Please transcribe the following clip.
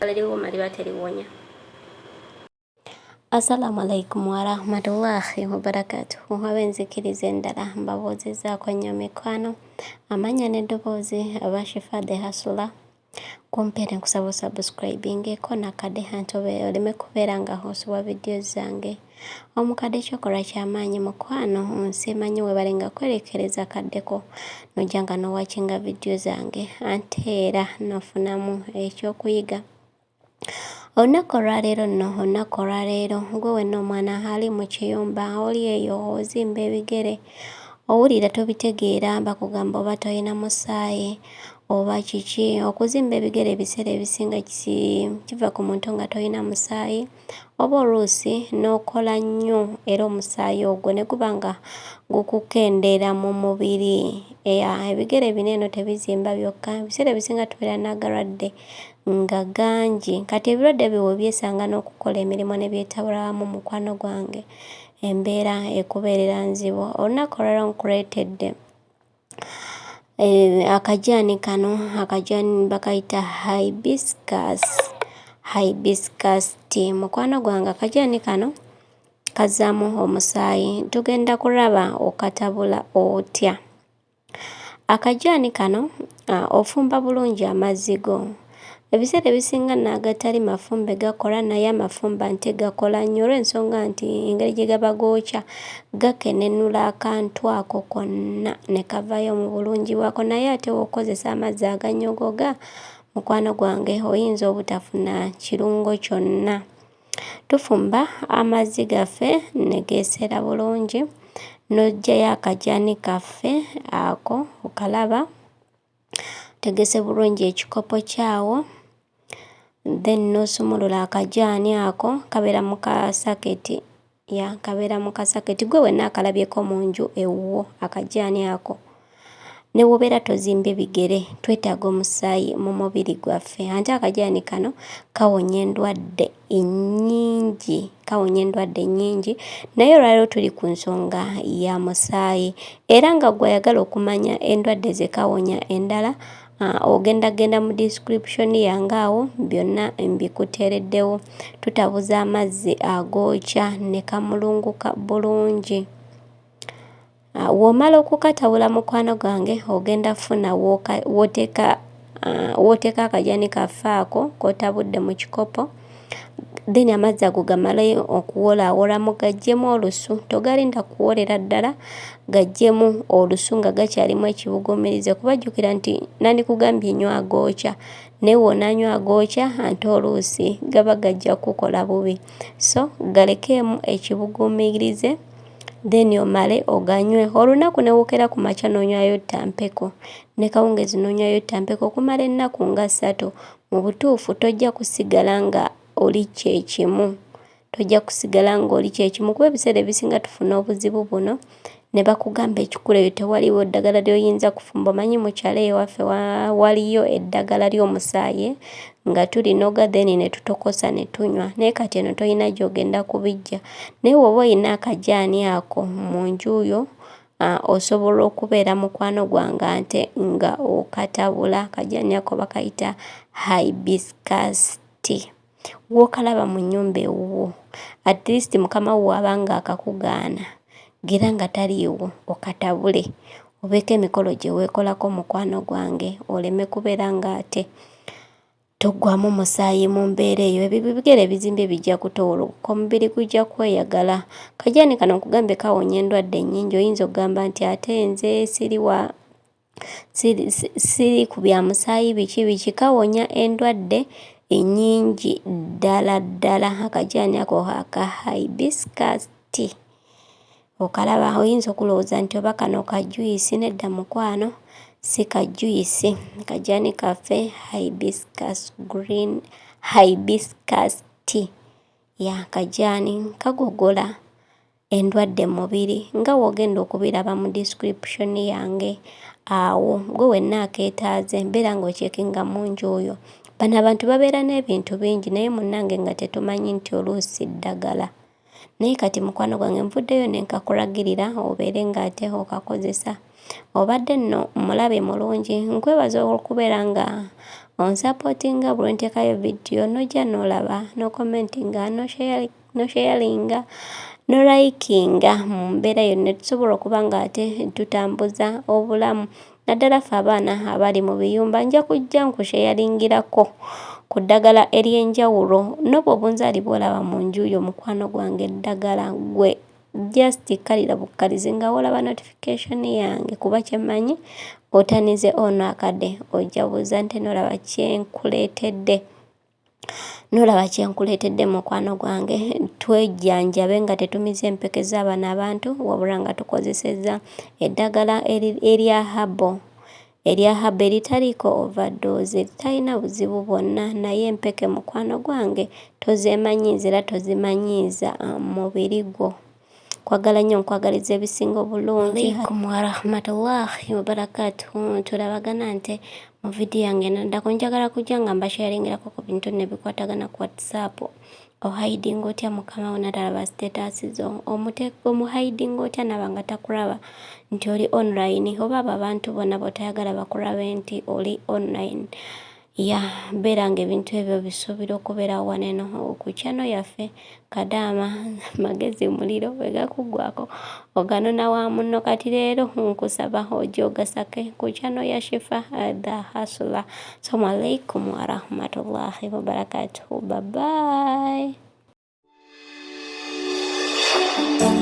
Liwooma liba teliwonya. Assalamu alaikum warahmatullahi wabarakatuhu. Abenzikiriza endala mbabuuzizaako nnyo mikwano amanya n'eddoboozi abashifa the hasula kumpeere nkusaba subscribingeko nakadde hantobe oleme kubeera nga hosuwa video zange omukadde kyokola kyamaanyi mukwano nsimanyi webalenga kwerekereza kaddeko nojjanga nowachinga video zange ate era nofunamu ekyokuyiga. Olunaku olwaleero gwe wenna omwana ali mu kiyumba oli eyo ozimba ebigere owulira tobitegeera bakugamba oba toyina musaayi oba kiki. Okuzimba ebigere ebiseera ebisinga kiva ku muntu nga toyina musaayi oba oluusi n'okola nnyo era omusaayi ogwo ne guba nga gukukendeera mu mubiri. Ebigere bino eno tebizimba byokka, ebiseera ebisinga tubeera n'agalwadde nga gangi. Kati ebirwadde byo byesanga n'okukola emirimu ne byetabulamu mukwano gwange embeera ekubeerera nzibu. Olunaku olwalero nkuleetedde akajaani kano, akajaani bakayita hibiscus tea. Mukwano gwange akajaani kano kazaamu omusaayi, tugenda kulaba okatabula otya. Akajaani kano ofumba bulungi amazzi go. Ebiseera ebisinga n'agatali mafumbe gakola naye amafumba nti gakola nnyo olw'ensonga nti engeri gye gaba gookya gakenenula akantu ako konna ne kavaayo mu bulungi bwako. Naye ate w'okozesa amazzi aganyogoga mukwano gwange oyinza obutafuna kirungo kyonna. Tufumba amazzi gaffe ne geesera bulungi, n'oggyayo akajaani kaffe ako okalaba tegese bulungi ekikopo kyawo, then n'osumulula akajaani ako kabeera mu kasaketi. Kabeera mu kasaketi. Gwe wenna akalabyeko mu nju ewuwo akajaani ako. Ne wobeera tozimbye bigere twetaaga omusaayi mu mubiri gwaffe. Ate akajaani kano kawonya endwadde ennyingi, naye olwaleero tuli ku nsonga ya musaayi era nga gwe ayagala okumanya endwadde ze kawonya endala genda mu description yange awo byonna mbikuteereddewo. Tutabuza amazzi agookya ne kamulunguka bulungi. W'omala okukatabula mukwano gwange ogenda funa w'oteeka akajaani kaffe ako k'otabudde mu kikopo, then amazzi ago gamale okuwolaawolamu gaggyemu olusu. Togalinda kuwolera ddala, gaggyemu olusu nga gakyalimu ekibuguumirize kuba jjukira nti nandikugambye nnyo agookya naye w'onaanywa agookya ate oluusi gaba gajja kukola bubi. So galekeemu ekibuguumirize then omale oganywe. Olunaku ne wokera ku makya n'onywayo ttampeko ne kawungeezi n'onywayo ttampeko okumala ennaku nga 3, mu butuufu tojja kusigala nga oli kyekimu. Kuba ebiseera ebisinga tufuna obuzibu buno ne bakugamba ekikuleyo tewaliwo ddagala ly'oyinza kufumba. Omanyi mu kyalo ewaffe waliyo eddagala ly'omusaayi nga tulinoga then ne tutokosa ne tunywa, naye kati eno toyina gy'ogenda kubijja. Naye woba oyina akajaani ako mu nju yo osobola okubeera mukwano gwange ate nga okatabula. Akajaani ako bakayita hibiscus tea. W'okalaba mu nnyumba ewuwo, at least mukama wo abanga akakugaana gira nga taliiwo okatabule obeeko emikolo gye weekolako mukwano gwange oleme kubeera nga ate toggwamu musaayi mu mbeera eyo. Ebigere ebizimbye bijja kutowoloka, omubiri gujja kweyagala. Kajaani kano nkugambye kawonya endwadde ennyingi. Oyinza okugamba nti ate nze siri ku bya musaayi biki. Kawonya endwadde ennyingi ddala. Akajaani ako aka hibiscus tea okalaba oyinza okulowooza nti oba kano kajuyisi. Nedda mukwano, si kajuyisi. Kajaani kaffe hibiscus tea. Kajaani kagogola endwadde mubiri nga w'ogenda okubiraba mu description yange awo. Gwe wenna akeetaaze mbeera ng'okyekinga mu nju oyo. Bano abantu babeera n'ebintu bingi naye munnange nga tetumanyi nti oluusi ddagala. Naye kati mukwano gwange nvuddeyo ne nkakulagirira obeere ng'ate okakozesa. Obadde nno mulabe mulungi, nkwebaza okubeera nga onsupportinga bwe nteekayo video nojja n'olaba no commentinga no sharinga no likinga mu mbeera yonna tusobola okuba nga ate tutambuza obulamu. Naddala ffe abaana abali mu biyumba nja kujja nkusharingirako ku ddagala ery'enjawulo. N'obwo obunzaali bw'olaba mu nju yo mukwano gwange eddagala gwe just kalira bukkalizi nga wolaba notification yange kuba kyemmanyi otanize ono akadde ojja buuza nti n'olaba kyenkuleetedde mukwano gwange. Twejjanjabe nga tetumize empeke z'abaana abantu wabula nga tukozesezza eddagala erya herbal eritaliiko overdose, litalina buzibu bwonna, naye empeke mukwano gwange tozeemanyiiza era tozimanyiiza mubiri gwo. Kwagala nnyo nkwagaliza ebisinga obulungi. Alaikum warahmatullahi wabarakatuhu. Tulabagana nti mu vidiyo yange naddako njagala kujja nga mbasharingirako ku bintu nebikwatagana ku WhatsApp. Ohidinga otya mukama wo natalaba status zo, omuhidinga otya naba nga takulaba nti oli online, oba abo abantu bonna botayagala bakulabe nti oli online. Beera nga ebintu ebyo bisuubira okubeera waneno ku channel yaffe Kadama. Magezi muliro wegakugwako oganona wa munno. Kati leero nkusaba ojje ogasake ku channel ya Shifa the Hustler. Assalamu alaikum warahmatullahi wabarakatuhu. Bye bye.